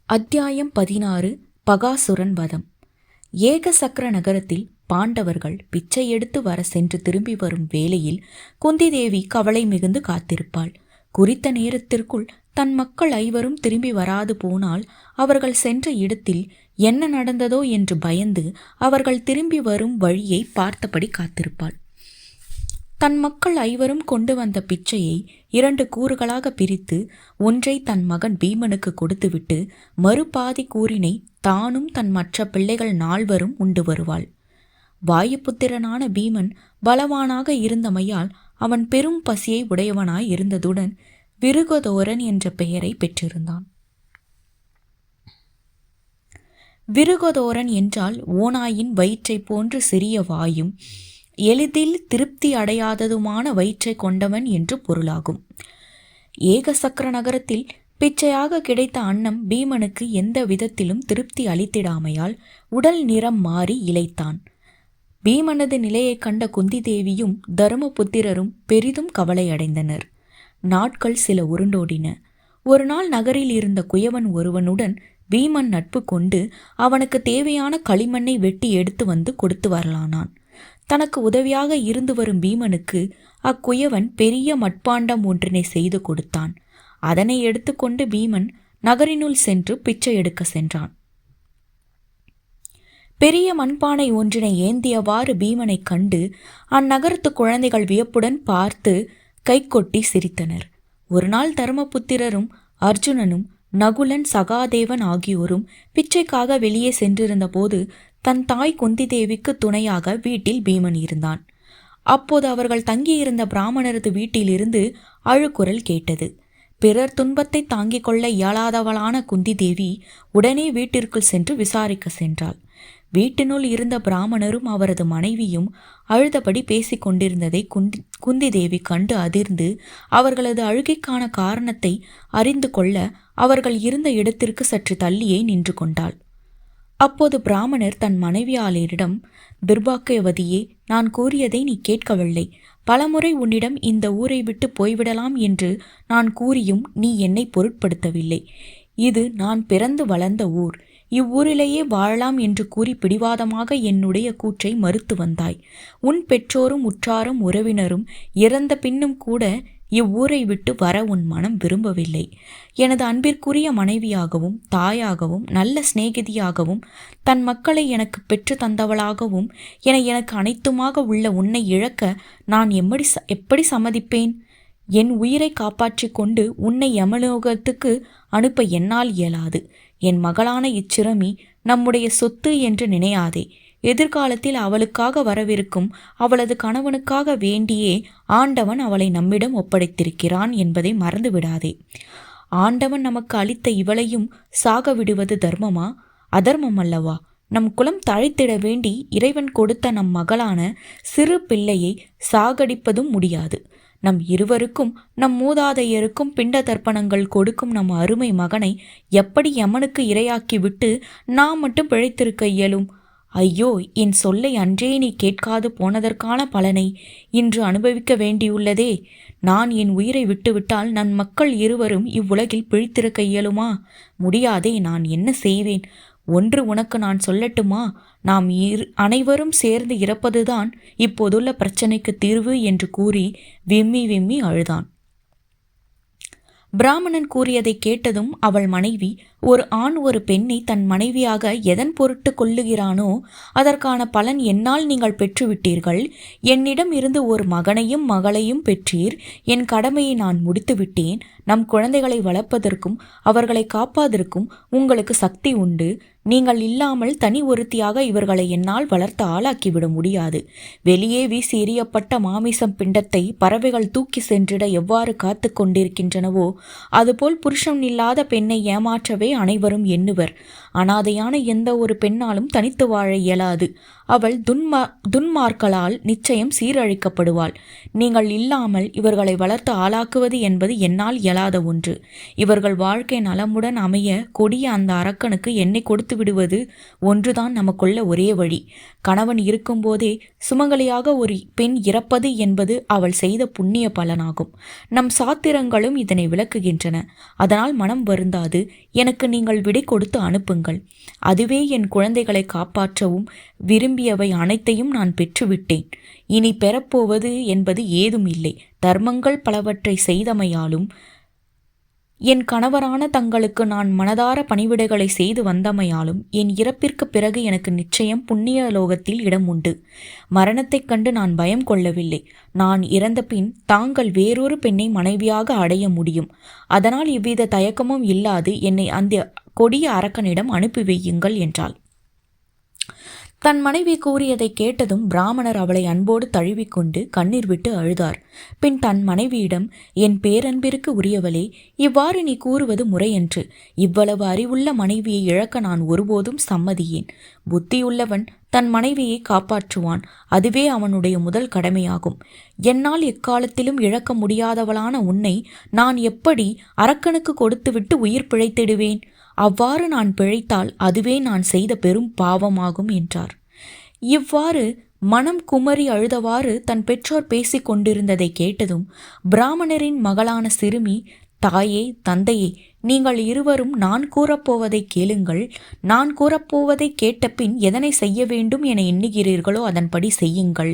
அத்தியாயம் 16. பகாசுரன் வதம். ஏகசக்கர நகரத்தில் பாண்டவர்கள் பிச்சை எடுத்து வர சென்று திரும்பி வரும் வேளையில் குந்தி தேவி கவலை மிகுந்து காத்திருப்பாள். குறித்த நேரத்திற்குள் தன் மக்கள் ஐவரும் திரும்பி வராது போனால் அவர்கள் சென்ற இடத்தில் என்ன நடந்ததோ என்று பயந்து அவர்கள் திரும்பி வரும் வழியை பார்த்தபடி காத்திருப்பாள். தன் மக்கள் ஐவரும் கொண்டு வந்த பிச்சையை 2 கூறுகளாக பிரித்து ஒன்றை தன் மகன் பீமனுக்கு கொடுத்துவிட்டு மறுபாதி கூறினை தானும் தன் மற்ற பிள்ளைகள் 4 உண்டு வருவாள். வாயுபுத்திரனான பீமன் பலவானாக இருந்தமையால் அவன் பெரும் பசியை உடையவனாய் இருந்ததுடன் விருகதோரன் என்ற பெயரை பெற்றிருந்தான். விருகதோரன் என்றால் ஓநாயின் வயிற்றை போன்று சிறிய வாயும் எளிதில் திருப்தி அடையாததுமான வயிற்றை கொண்டவன் என்று பொருளாகும். ஏகசக்கர நகரத்தில் பிச்சையாக கிடைத்த அன்னம் பீமனுக்கு எந்த விதத்திலும் திருப்தி அளித்திடாமையால் உடல் நிறம் மாறி இளைத்தான். பீமனது நிலையை கண்ட குந்தி தேவியும் தருமபுத்திரரும் பெரிதும் கவலையடைந்தனர். நாட்கள் சில உருண்டோடின. ஒரு நாள் நகரில் இருந்த குயவன் ஒருவனுடன் பீமன் நட்பு கொண்டு அவனுக்கு தேவையான களிமண்ணை வெட்டி எடுத்து வந்து கொடுத்து வரலானான். தனக்கு உதவியாக இருந்து வரும் பீமனுக்கு அக்குயவன் பெரிய மட்பாண்டம் ஒன்றினை செய்து கொடுத்தான். அதனை எடுத்துக்கொண்டு பீமன் நகரினுள் சென்று பிச்சை எடுக்க சென்றான். பெரிய மண்பானை ஒன்றினை ஏந்தியவாறு பீமனை கண்டு அந்நகரத்து குழந்தைகள் வியப்புடன் பார்த்து கைகொட்டி சிரித்தனர். ஒரு நாள் தர்மபுத்திரரும் அர்ஜுனனும் நகுலன் சகாதேவன் ஆகியோரும் பிச்சைக்காக வெளியே சென்றிருந்த போது தன் தாய் குந்தி தேவிக்கு துணையாக வீட்டில் பீமன் இருந்தான். அப்போது அவர்கள் தங்கியிருந்த பிராமணரது வீட்டிலிருந்து அழுக்குரல் கேட்டது. பிறர் துன்பத்தை தாங்கிக் கொள்ள இயலாதவளான குந்தி தேவி உடனே வீட்டிற்குள் சென்று விசாரிக்க சென்றாள். வீட்டினுள் இருந்த பிராமணரும் அவரது மனைவியும் அழுதபடி பேசிக் கொண்டிருந்ததை குந்தி தேவி கண்டு அதிர்ந்து அவர்களது அழுகைக்கான காரணத்தை அறிந்து கொள்ள அவர்கள் இருந்த இடத்திற்கு சற்று தள்ளியே நின்று கொண்டாள். அப்போது பிராமணர் தன் மனைவியாளரிடம், துர்பாக்கியவதியே, நான் கூறியதை நீ கேட்கவில்லை. பலமுறை உன்னிடம் இந்த ஊரை விட்டு போய்விடலாம் என்று நான் கூறியும் நீ என்னை பொருட்படுத்தவில்லை. இது நான் பிறந்து வளர்ந்த ஊர். இவ்வூரிலேயே வாழலாம் என்று கூறி பிடிவாதமாக என்னுடைய கூற்றை மறுத்து வந்தாய். உன் பெற்றோரும் உற்றாரும் உறவினரும் இறந்த பின்னும் கூட இவ்வூரை விட்டு வர உன் மனம் விரும்பவில்லை. எனது அன்பிற்குரிய மனைவியாகவும் தாயாகவும் நல்ல சிநேகிதியாகவும் தன் மக்களை எனக்கு பெற்று தந்தவளாகவும் எனக்கு அனைத்துமாக உள்ள உன்னை இழக்க நான் எப்படி சம்மதிப்பேன்? என் உயிரை காப்பாற்றி கொண்டு உன்னை யமலோகத்துக்கு அனுப்ப என்னால் இயலாது. என் மகளான இச்சிறுமி நம்முடைய சொத்து என்று நினையாதே. எதிர்காலத்தில் அவளுக்காக வரவிருக்கும் அவளது கணவனுக்காக வேண்டியே ஆண்டவன் அவளை நம்மிடம் ஒப்படைத்திருக்கிறான் என்பதை மறந்துவிடாதே. ஆண்டவன் நமக்கு அளித்த இவளையும் சாக விடுவது தர்மமா? அதர்மம் அல்லவா? நம் குலம் தழைத்திட வேண்டி இறைவன் கொடுத்த நம் மகளான சிறு பிள்ளையை சாகடிப்பதும் முடியாது. நம் இருவருக்கும் நம் மூதாதையருக்கும் பிண்ட தர்ப்பணங்கள் கொடுக்கும் நம் அருமை மகனை எப்படி யமனுக்கு இரையாக்கி விட்டு நாம் மட்டும் பிழைத்திருக்க இயலும்? ஐயோ, என் சொல்லை அன்றே நீ கேட்காது போனதற்கான பலனை இன்று அனுபவிக்க வேண்டியுள்ளதே. நான் என் உயிரை விட்டுவிட்டால் நம் மக்கள் இருவரும் இவ்வுலகில் பிழைத்திருக்க இயலுமா? முடியாதே. நான் என்ன செய்வேன்? ஒன்று உனக்கு நான் சொல்லட்டுமா? நாம் அனைவரும் சேர்ந்து இறப்பதுதான் இப்போதுள்ள பிரச்சனைக்கு தீர்வு என்று கூறி விம்மி விம்மி அழுதான். பிராமணன் கூறியதை கேட்டதும் அவள் மனைவி, ஒரு ஆண் ஒரு பெண்ணை தன் மனைவியாக எதன் பொருட்டு கொள்ளுகிறானோ அதற்கான பலன் என்னால் நீங்கள் பெற்றுவிட்டீர்கள். என்னிடம் இருந்து ஒரு மகனையும் மகளையும் பெற்றீர். என் கடமையை நான் முடித்துவிட்டேன். நம் குழந்தைகளை வளர்ப்பதற்கும் அவர்களை காப்பதற்கும் உங்களுக்கு சக்தி உண்டு. நீங்கள் இல்லாமல் தனி ஒருத்தியாக இவர்களை என்னால் வளர்த்து ஆளாக்கிவிட முடியாது. வெளியே வீசி எறியப்பட்ட மாமிசம் பிண்டத்தை பறவைகள் தூக்கி சென்றிட எவ்வாறு காத்து கொண்டிருக்கின்றனவோ அதுபோல் புருஷன் இல்லாத பெண்ணை ஏமாற்றவே அனைவரும் எண்ணுவர். அனாதையான எந்த ஒரு பெண்ணாலும் தனித்து வாழ இயலாது. அவள் துன்மார்களால் நிச்சயம் சீரழிக்கப்படுவாள். நீங்கள் இல்லாமல் இவர்களை வளர்த்து ஆளாக்குவது என்பது என்னால் இயலாத ஒன்று. இவர்கள் வாழ்க்கை நலமுடன் அமைய கொடிய அந்த அரக்கனுக்கு என்னை கொடுத்து விடுவது ஒன்றுதான் நமக்குள்ள ஒரே வழி. கணவன் இருக்கும்போதே சுமங்கலியாக ஒரு பெண் இறப்பது என்பது அவள் செய்த புண்ணிய பலனாகும். நம் சாத்திரங்களும் இதனை விளக்குகின்றன. அதனால் மனம் வருந்தாது எனக்கு நீங்கள் விடை கொடுத்து அனுப்புங்கள். அதுவே என் குழந்தைகளை காப்பாற்றவும் விரும்பியவை அனைத்தையும் நான் பெற்றுவிட்டேன். இனி பெறப்போவது என்பது ஏதும் இல்லை. தர்மங்கள் பலவற்றை செய்தமையாலும் என் கணவரான தங்களுக்கு நான் மனதார பணிவிடைகளை செய்து வந்தமையாலும் என் இறப்பிற்கு பிறகு எனக்கு நிச்சயம் புண்ணிய லோகத்தில் இடம் உண்டு. மரணத்தைக் கண்டு நான் பயம் கொள்ளவில்லை. நான் இறந்த பின் தாங்கள் வேறொரு பெண்ணை மனைவியாக அடைய முடியும். அதனால் இவ்வித தயக்கமும் இல்லாது என்னை அந்த கொடிய அரக்கனிடம் அனுப்பி வையுங்கள் என்றாள். தன் மனைவி கூறியதை கேட்டதும் பிராமணர் அவளை அன்போடு தழுவிக்கொண்டு கண்ணீர் விட்டு அழுதார். பின் தன் மனைவியிடம், என் பேரன்பிற்கு உரியவளே, இவ்வாறு நீ கூறுவது முறையன்று. இவ்வளவு அறிவுள்ள மனைவியை இழக்க நான் ஒருபோதும் சம்மதியேன். புத்தியுள்ளவன் தன் மனைவியை காப்பாற்றுவான். அதுவே அவனுடைய முதல் கடமையாகும். என்னால் எக்காலத்திலும் இழக்க முடியாதவளான உன்னை நான் எப்படி அரக்கனுக்கு கொடுத்துவிட்டு உயிர் பிழைத்திடுவேன்? அவ்வாறு நான் பிழைத்தால் அதுவே நான் செய்த பெரும் பாவமாகும் என்றார். இவ்வாறு மனம் குமரி அழுதவாறு தன் பெற்றோர் பேசிக் கொண்டிருந்ததை கேட்டதும் பிராமணரின் மகளான சிறுமி, தாயே, தந்தையே, நீங்கள் இருவரும் நான் கூறப்போவதை கேளுங்கள். நான் கூறப்போவதை கேட்டபின் எதனை செய்ய வேண்டும் என எண்ணுகிறீர்களோ அதன்படி செய்யுங்கள்.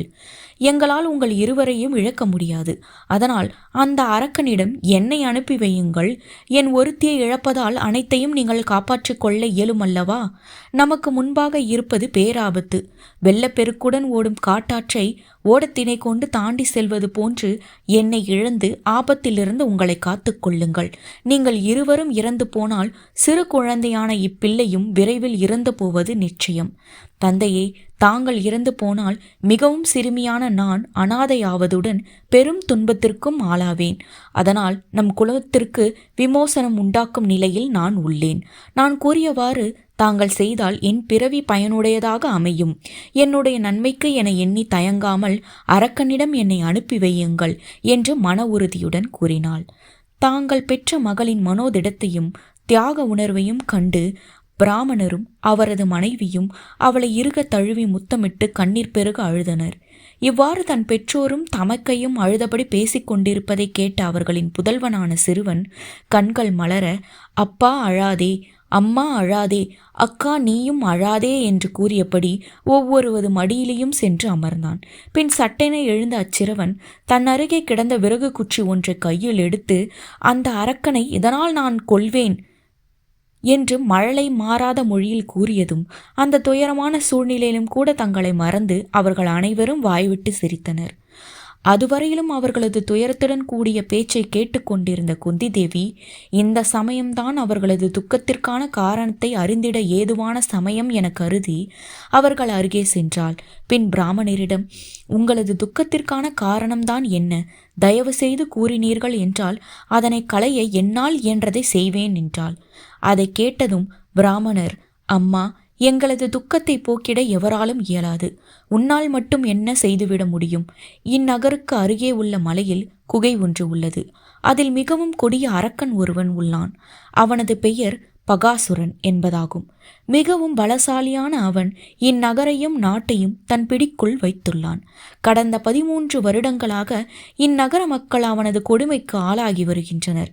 எங்களால் உங்கள் இருவரையும் இழக்க முடியாது. அதனால் அந்த அரக்கனிடம் என்னை அனுப்பி வையுங்கள். என் ஒருத்தியை இழப்பதால் அனைத்தையும் நீங்கள் காப்பாற்றிக் கொள்ள இயலுமல்லவா? நமக்கு முன்பாக இருப்பது பேராபத்து. வெள்ளப்பெருக்குடன் ஓடும் காட்டாற்றை ஓடத்தினை கொண்டு தாண்டி செல்வது போன்று என்னை இழந்து ஆபத்திலிருந்து உங்களை காத்து கொள்ளுங்கள். நீங்கள் இருவரும் இறந்து போனால் சிறு குழந்தையான இப்பிள்ளையும் விரைவில் இறந்து போவது நிச்சயம். தந்தையே, தாங்கள் இறந்து போனால் மிகவும் சிறுமியான நான் அனாதையாவதுடன் பெரும் துன்பத்திற்கும் ஆளாவேன். அதனால் நம் குலத்திற்கு விமோசனம் உண்டாக்கும் நிலையில் நான் உள்ளேன். நான் கூறியவாறு தாங்கள் செய்தால் என் பிறவி பயனுடையதாக அமையும். என்னுடைய நன்மைக்கு என எண்ணி தயங்காமல் அரக்கனிடம் என்னை அனுப்பி வையுங்கள் என்று மன உறுதியுடன் கூறினாள். தாங்கள் பெற்ற மகளின் மனோதிடத்தையும் தியாக உணர்வையும் கண்டு பிராமணரும் அவரது மனைவியும் அவளை இறுக தழுவி முத்தமிட்டு கண்ணீர் பெருக அழுதனர். இவ்வாறு தன் பெற்றோரும் தமக்கையும் அழுதபடி பேசிக் கொண்டிருப்பதை கேட்ட அவர்களின் புதல்வனான சிறுவன் கண்கள் மலர, அப்பா அழாதே, அம்மா அழாதே, அக்கா நீயும் அழாதே என்று கூறியபடி ஒவ்வொருவது மடியிலையும் சென்று அமர்ந்தான். பின் சட்டென எழுந்த அச்சிறுவன் தன் அருகே கிடந்த விறகு குச்சி ஒன்றை கையில் எடுத்து, அந்த அரக்கனை இதனால் நான் கொல்வேன் என்று மழலை மாறாத மொழியில் கூறியதும் அந்த துயரமான சூழ்நிலையிலும் கூட தங்களை மறந்து அவர்கள் அனைவரும் வாய்விட்டு சிரித்தனர். அதுவரையிலும் அவர்களது துயரத்துடன் கூடிய பேச்சை கேட்டுக்கொண்டிருந்த குந்தி தேவி இந்த சமயம்தான் அவர்களது துக்கத்திற்கான காரணத்தை அறிந்திட ஏதுவான சமயம் என கருதி அவர்கள் அருகே சென்றாள். பின் பிராமணரிடம், உங்களது துக்கத்திற்கான காரணம்தான் என்ன? தயவு செய்து கூறினீர்கள் என்றால் அதனை களைய என்னால் இயன்றதை செய்வேன் என்றாள். அதை கேட்டதும் பிராமணர், அம்மா, எங்களது துக்கத்தை போக்கிட எவராலும் இயலாது. உன்னால் மட்டும் என்ன செய்துவிட முடியும்? இந்நகருக்கு அருகே உள்ள மலையில் குகை ஒன்று உள்ளது. அதில் மிகவும் கொடிய அரக்கன் ஒருவன் உள்ளான். அவனது பெயர் பகாசுரன் என்பதாகும். மிகவும் பலசாலியான அவன் இந்நகரையும் நாட்டையும் தன் பிடிக்குள் வைத்துள்ளான். கடந்த 13 வருடங்களாக இந்நகர மக்கள் அவனது கொடுமைக்கு ஆளாகி வருகின்றனர்.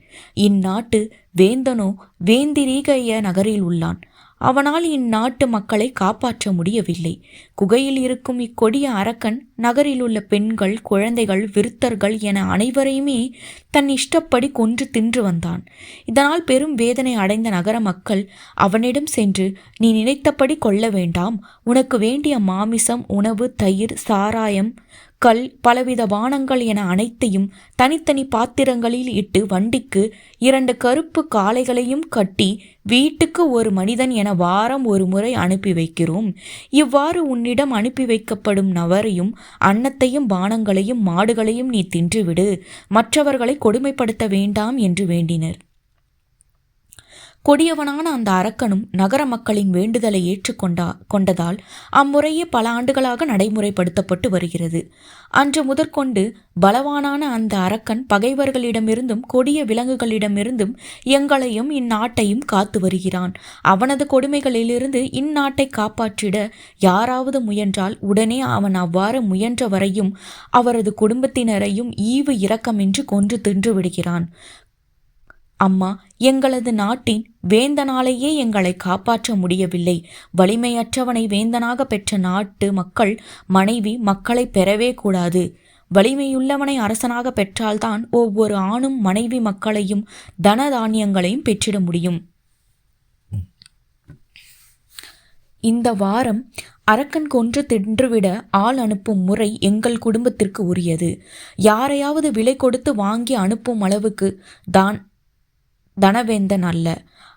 இந்நாட்டு வேந்தனோ வேந்திரீகைய நகரில் உள்ளான். அவனால் இந்நாட்டு மக்களை காப்பாற்ற முடியவில்லை. குகையில் இருக்கும் இக்கொடிய அரக்கன் நகரில் உள்ள பெண்கள், குழந்தைகள், விருத்தர்கள் என அனைவரையுமே தன் இஷ்டப்படி கொன்று தின்று வந்தான். இதனால் பெரும் வேதனை அடைந்த நகர மக்கள் அவனிடம் சென்று, நீ நினைத்தபடி கொள்ள வேண்டாம், உனக்கு வேண்டிய மாமிசம், உணவு, தயிர், சாராயம், கல், பலவித பானங்கள் என அனைத்தையும் தனித்தனி பாத்திரங்களில் இட்டு வண்டிக்கு 2 கருப்பு காளைகளையும் கட்டி வீட்டுக்கு ஒரு மனிதன் என வாரம் ஒரு முறை அனுப்பி வைக்கிறோம். இவ்வாறு உன்னிடம் அனுப்பி வைக்கப்படும் நபரையும் அன்னத்தையும் பானங்களையும் மாடுகளையும் நீ தின்றுவிடு. மற்றவர்களை கொடுமைப்படுத்த வேண்டாம் என்று வேண்டினர். கொடியவனான அந்த அரக்கனும் நகர மக்களின் வேண்டுதலை கொண்டதால் அம்முறையே பல ஆண்டுகளாக நடைமுறைப்படுத்தப்பட்டு வருகிறது. அன்று முதற்கொண்டு பலவானான அந்த அரக்கன் பகைவர்களிடமிருந்தும் கொடிய விலங்குகளிடமிருந்தும் எங்களையும் இந்நாட்டையும் காத்து வருகிறான். அவனது கொடுமைகளிலிருந்து இந்நாட்டை காப்பாற்றிட யாராவது முயன்றால் உடனே அவன் அவ்வாறு முயன்ற வரையும் அவரது குடும்பத்தினரையும் ஈவு இரக்கமின்றி கொன்று தின்று விடுகிறான். அம்மா, எங்களது நாட்டின் வேந்தனாலேயே எங்களை காப்பாற்ற முடியவில்லை. வலிமையற்றவனை வேந்தனாக பெற்ற நாட்டு மக்கள் மனைவி மக்களை பெறவே கூடாது. வலிமையுள்ளவனை அரசனாக பெற்றால்தான் ஒவ்வொரு ஆணும் மனைவி மக்களையும் தனதானியங்களையும் பெற்றிட முடியும். இந்த வாரம் அரக்கன் கொன்று தின்றுவிட ஆள் அனுப்பும் முறை எங்கள் குடும்பத்திற்கு உரியது. யாரையாவது விலை கொடுத்து வாங்கி அனுப்பும் அளவுக்கு தனவேந்தன் அல்ல.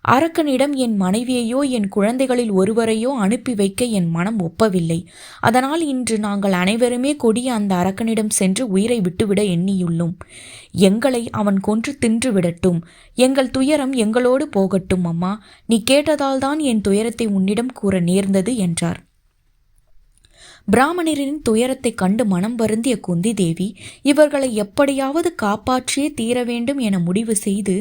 அரக்கனிடம் என் மனைவியையோ என் குழந்தைகளில் ஒருவரையோ அனுப்பி வைக்க என் மனம் ஒப்பவில்லை. அதனால் இன்று நாங்கள் அனைவருமே கொடிய அந்த அரக்கனிடம் சென்று உயிரை விட்டுவிட எண்ணியுள்ளோம். எங்களை அவன் கொன்று தின்று விடட்டும். எங்கள் துயரம் எங்களோடு போகட்டும். அம்மா, நீ கேட்டதால்தான் என் துயரத்தை உன்னிடம் கூற நேர்ந்தது என்றார். பிராமணரின் துயரத்தை கண்டு மனம் வருந்திய குந்தி தேவி இவர்களை எப்படியாவது காப்பாற்றியே தீர வேண்டும் என முடிவு செய்து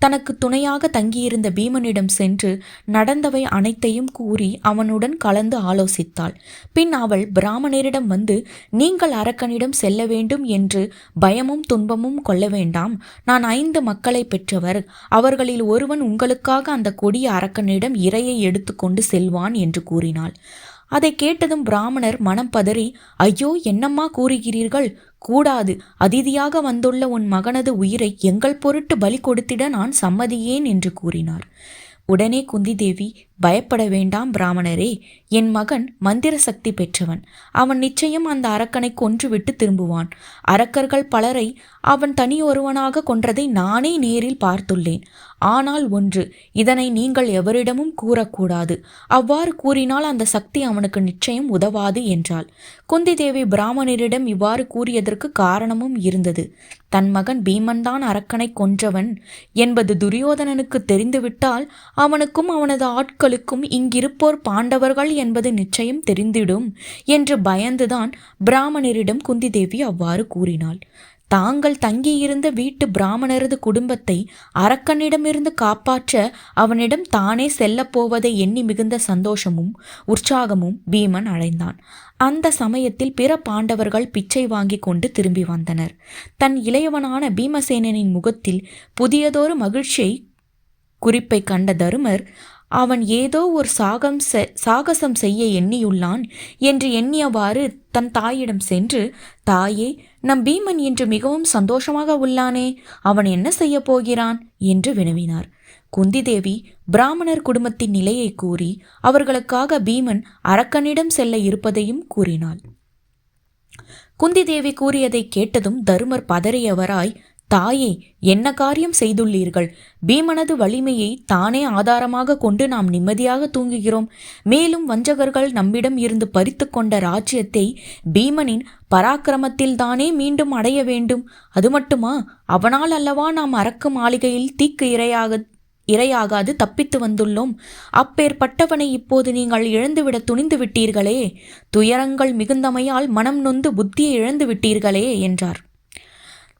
தனக்கு துணையாக தங்கியிருந்த பீமனிடம் சென்று நடந்தவை அனைத்தையும் கூறி அவனுடன் கலந்து ஆலோசித்தாள். பின் அவள் பிராமணரிடம் வந்து, நீங்கள் அரக்கனிடம் செல்ல வேண்டும் என்று பயமும் துன்பமும் கொள்ள வேண்டாம். நான் 5 மக்களை பெற்றவர். அவர்களில் ஒருவன் உங்களுக்காக அந்த கொடிய அரக்கனிடம் இரையை எடுத்துக்கொண்டு செல்வான் என்று கூறினாள். அதை கேட்டதும் பிராமணர் மனம் பதறி, ஐயோ, என்னம்மா கூறுகிறீர்கள்? கூடாது. அதிதியாக வந்துள்ள உன் மகனது உயிரை எங்கள் பொருட்டு பலி கொடுத்திட நான் சம்மதியேன் என்று கூறினார். உடனே குந்தி தேவி, பயப்பட வேண்டாம் பிராமணரே. என் மகன் மந்திர சக்தி பெற்றவன். அவன் நிச்சயம் அந்த அரக்கனை கொன்றுவிட்டு திரும்புவான். அரக்கர்கள் பலரை அவன் தனியொருவனாக கொன்றதை நானே நேரில் பார்த்துள்ளேன். ஆனால் ஒன்று, இதனை நீங்கள் எவரிடமும் கூறக்கூடாது. அவ்வாறு கூறினால் அந்த சக்தி அவனுக்கு நிச்சயம் உதவாது என்றாள். குந்தி தேவி பிராமணரிடம் இவ்வாறு கூறியதற்கு காரணமும் இருந்தது. தன் மகன் பீமன்தான் அரக்கனை கொன்றவன் என்பது துரியோதனனுக்கு தெரிந்துவிட்டால் அவனுக்கும் அவனது ஆட்களுக்கும் இங்கிருப்போர் பாண்டவர்கள் என்பது நிச்சயம் தெரிந்திடும் என்று பயந்துதான் பிராமணரிடம் குந்தி தேவி அவ்வாறு கூறினாள். தாங்கள் தங்கியிருந்த வீட்டு பிராமணரது குடும்பத்தை அரக்கனிடமிருந்து காப்பாற்ற அவனிடம் தானே செல்லப்போவதை எண்ணி மிகுந்த சந்தோஷமும் உற்சாகமும் பீமன் அடைந்தான். அந்த சமயத்தில் பிற பாண்டவர்கள் பிச்சை வாங்கி கொண்டு திரும்பி வந்தனர். தன் இளையவனான பீமசேனனின் முகத்தில் புதியதொரு மகிழ்ச்சியை குறிப்பை கண்ட தருமர், அவன் ஏதோ ஒரு சாகசம் செய்ய எண்ணியுள்ளான் என்று எண்ணியவாறு தன் தாயிடம் சென்று, தாயே, நம் பீமன் இன்று மிகவும் சந்தோஷமாக உள்ளானே, அவன் என்ன செய்ய போகிறான் என்று வினவினார். குந்தி தேவி பிராமணர் குடும்பத்தின் நிலையை கூறி அவர்களுக்காக பீமன் அரக்கனிடம் செல்ல இருப்பதையும் கூறினாள். குந்தி தேவி கூறியதை கேட்டதும் தருமர் பதறியவராய், தாயே, என்ன காரியம் செய்துள்ளீர்கள்? பீமனது வலிமையை தானே ஆதாரமாக கொண்டு நாம் நிம்மதியாக தூங்குகிறோம். மேலும் வஞ்சகர்கள் நம்மிடம் இருந்து பறித்து கொண்ட ராஜ்யத்தை பீமனின் பராக்கிரமத்தில்தானே மீண்டும் அடைய வேண்டும். அது மட்டுமா? அவனால் அல்லவா நாம் அரக்கு மாளிகையில் தீக்கு இரையாகாது தப்பித்து வந்துள்ளோம். அப்பேற்பட்டவனை இப்போது நீங்கள் இழந்துவிட துணிந்து விட்டீர்களே. துயரங்கள் மிகுந்தமையால் மனம் நொந்து புத்தியை இழந்து விட்டீர்களே என்றார்.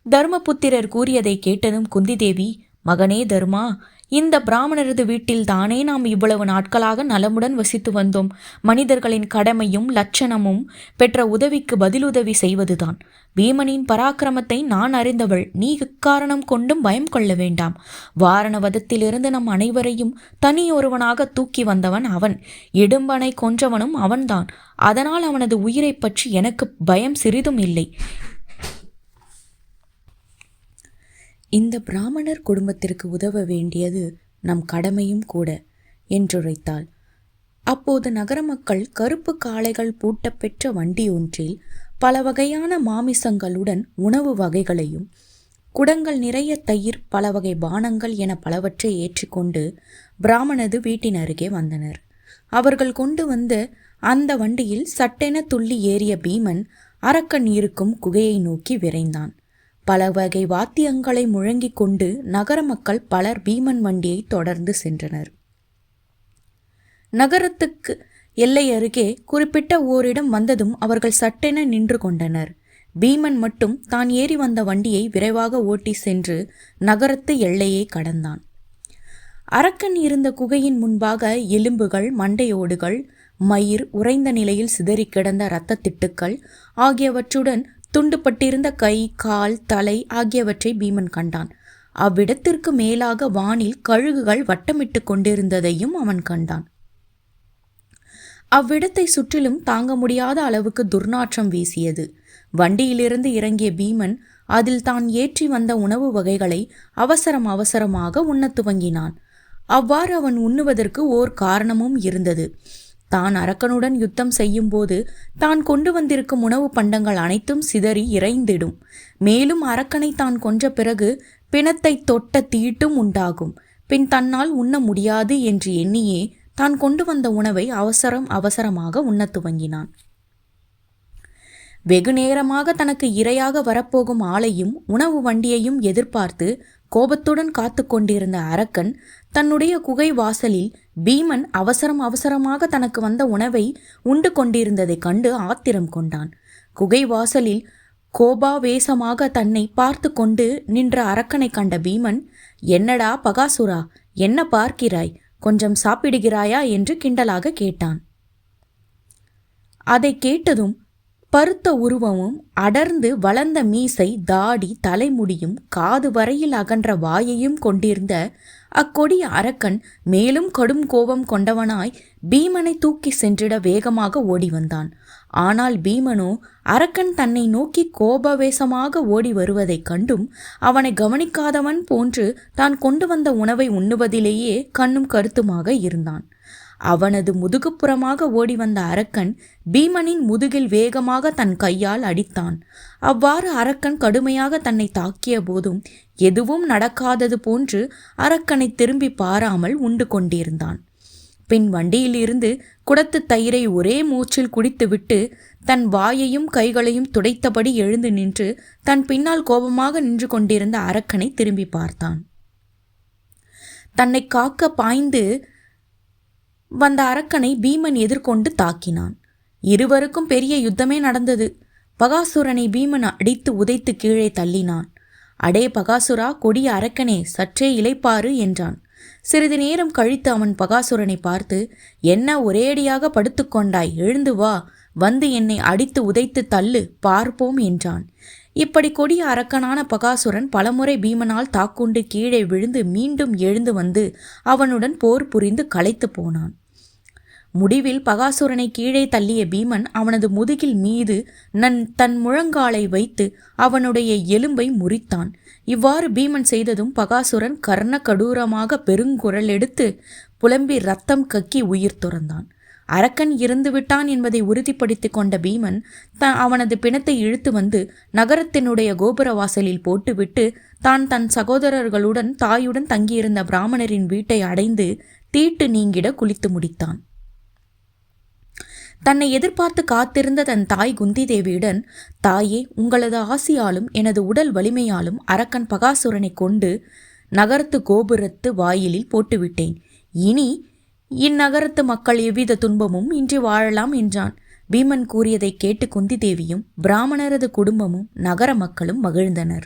தர்மபுத்திரர் கூறியதை கேட்டதும் குந்தி தேவி, மகனே தர்மா, இந்த பிராமணரது வீட்டில் தானே நாம் இவ்வளவு நாட்களாக நலமுடன் வசித்து வந்தோம். மனிதர்களின் கடமையும் லட்சணமும் பெற்ற உதவிக்கு பதிலுதவி செய்வதுதான். பீமனின் பராக்கிரமத்தை நான் அறிந்தவள். நீ இக்காரணம் கொண்டும் பயம் கொள்ள வேண்டாம். வாரணவதத்திலிருந்து நம் அனைவரையும் தனியொருவனாக தூக்கி வந்தவன் அவன். இடும்பனை கொன்றவனும் அவன்தான். அதனால் அவனது உயிரை பற்றி எனக்கு பயம் சிறிதும் இல்லை. இந்த பிராமணர் குடும்பத்திற்கு உதவ வேண்டியது நம் கடமையும் கூட என்றுரைத்தாள். அப்போது நகர மக்கள் கருப்பு காளைகள் பூட்டப்பெற்ற வண்டி ஒன்றில் பல வகையான மாமிசங்களுடன் உணவு வகைகளையும் குடங்கள் நிறைய தயிர், பல வகை பானங்கள் என பலவற்றை ஏற்றிக்கொண்டு பிராமணது வீட்டின் அருகே வந்தனர். அவர்கள் கொண்டு வந்த அந்த வண்டியில் சட்டென துள்ளி ஏறிய பீமன் அரக்கன் இருக்கும் குகையை நோக்கி விரைந்தான். பல வகை வாத்தியங்களை முழங்கிக் கொண்டு நகர மக்கள் பலர் பீமன் வண்டியை தொடர்ந்து சென்றனர். நகரத்துக்கு எல்லை அருகே குறிப்பிட்ட ஓரிடம் வந்ததும் அவர்கள் சட்டென நின்று கொண்டனர். பீமன் மட்டும் தான் ஏறி வந்த வண்டியை விரைவாக ஓட்டி சென்று நகரத்து எல்லையை கடந்தான். அரக்கன் இருந்த குகையின் முன்பாக எலும்புகள், மண்டையோடுகள், மயிர், உறைந்த நிலையில் சிதறி கிடந்த இரத்த திட்டுக்கள் ஆகியவற்றுடன் துண்டுபட்டிருந்த கை, கால், தலை ஆகியவற்றை பீமன் கண்டான். அவ்விடத்திற்கு மேலாக வானில் கழுகுகள் வட்டமிட்டு கொண்டிருந்ததையும் அவன் கண்டான். அவ்விடத்தை சுற்றிலும் தாங்க முடியாத அளவுக்கு துர்நாற்றம் வீசியது. வண்டியிலிருந்து இறங்கிய பீமன் அதில் தான் ஏற்றி வந்த உணவு வகைகளை அவசரமாக உண்ணத் துவங்கினான். அவ்வாறு அவன் உண்ணுவதற்கு ஓர் காரணமும் இருந்தது. தான் அரக்கனுடன் யுத்தம் செய்யும் போது தான் கொண்டு வந்திருக்கும் உணவு பண்டங்கள் அனைத்தும் சிதறி இறைந்திடும். மேலும் அரக்கனை தான் கொன்ற பிறகு பிணத்தை தொட்ட தீட்டும் உண்டாகும். பின் தன்னால் உண்ண முடியாது என்று எண்ணியே தான் கொண்டு வந்த உணவை அவசரமாக உண்ணத் துவங்கினான். வெகு நேரமாக தனக்கு இரையாக வரப்போகும் ஆளையும் உணவு வண்டியையும் எதிர்பார்த்து கோபத்துடன் காத்து கொண்டிருந்த அரக்கன் தன்னுடைய குகை வாசலில் பீமன் அவசரமாக தனக்கு வந்த உணவை உண்டு கொண்டிருந்ததைக் கண்டு ஆத்திரம் கொண்டான். குகை வாசலில் கோபாவேசமாக தன்னை பார்த்து கொண்டு நின்ற அரக்கனை கண்ட பீமன், "என்னடா பகாசுரா, என்ன பார்க்கிறாய்? கொஞ்சம் சாப்பிடுகிறாயா?" என்று கிண்டலாக கேட்டான். அதை கேட்டதும் பருத்த உருவமும் அடர்ந்து வளர்ந்த மீசை, தாடி, தலைமுடியும் காது வரையில் அகன்ற வாயையும் கொண்டிருந்த அக்கொடிய அரக்கன் மேலும் கடும் கோபம் கொண்டவனாய் பீமனை தூக்கி சென்றிட வேகமாக ஓடி வந்தான். ஆனால் பீமனோ அரக்கன் தன்னை நோக்கி கோபவேசமாக ஓடி வருவதைக் கண்டும் அவனை கவனிக்காதவன் போன்று தான் கொண்டு வந்த உணவை உண்ணுவதிலேயே கண்ணும் கருத்துமாக இருந்தான். அவனது முதுகுப்புறமாக ஓடி வந்த அரக்கன் பீமனின் முதுகில் வேகமாக தன் கையால் அடித்தான். அவ்வாறு அரக்கன் கடுமையாக தன்னை தாக்கிய போதும் எதுவும் நடக்காதது போன்று அரக்கனை திரும்பி பாராமல் உண்டு கொண்டிருந்தான். பின் வண்டியிலிருந்து குடத்து தயிரை ஒரே மூச்சில் குடித்துவிட்டு தன் வாயையும் கைகளையும் துடைத்தபடி எழுந்து நின்று தன் பின்னால் கோபமாக நின்று கொண்டிருந்த அரக்கனை திரும்பி பார்த்தான். தன்னை காக்க பாய்ந்து வந்த அரக்கனை பீமன் எதிர்கொண்டு தாக்கினான். இருவருக்கும் பெரிய யுத்தமே நடந்தது. பகாசுரனை பீமன் அடித்து உதைத்து கீழே தள்ளினான். "அடே பகாசுரா, கொடிய அரக்கனே, சற்றே இளைப்பாறு" என்றான். சிறிது நேரம் கழித்து அவன் பகாசுரனை பார்த்து, "என்ன ஒரேடியாக படுத்துக்கொண்டாய்? எழுந்து வா, வந்து என்னை அடித்து உதைத்து தள்ளு, பார்ப்போம்" என்றான். இப்படி கொடிய அரக்கனான பகாசுரன் பலமுறை பீமனால் தாக்குண்டு கீழே விழுந்து மீண்டும் எழுந்து வந்து அவனுடன் போர் புரிந்து களைத்து போனான். முடிவில் பகாசுரனை கீழே தள்ளிய பீமன் அவனது முதுகில் மீது தன் முழங்காலை வைத்து அவனுடைய எலும்பை முறித்தான். இவ்வாறு பீமன் செய்ததும் பகாசுரன் கர்ண கடூரமாக பெருங்குரல் எடுத்து புலம்பி ரத்தம் கக்கி உயிர் துறந்தான். அரக்கன் இறந்துவிட்டான் என்பதை உறுதிப்படுத்தி கொண்ட பீமன் அவனது பிணத்தை இழுத்து வந்து நகரத்தினுடைய கோபுர வாசலில் போட்டுவிட்டு தான் தன் சகோதரர்களுடன் தாயுடன் தங்கியிருந்த பிராமணரின் வீட்டை அடைந்து தீட்டு நீங்கிட குளித்து முடித்தான். தன்னை எதிர்பார்த்து காத்திருந்த தன் தாய் குந்தி தேவியுடன், "தாயே, உங்களது ஆசியாலும் எனது உடல் வலிமையாலும் அரக்கன் பகாசுரனை கொண்டு நகரத்து கோபுரத்து வாயிலில் போட்டுவிட்டேன். இனி இந்நகரத்து மக்கள் எவ்வித துன்பமும் இன்றி வாழலாம்" என்றான். பீமன் கூறியதை கேட்டு குந்தி தேவியும் பிராமணரது குடும்பமும் நகர மக்களும் மகிழ்ந்தனர்.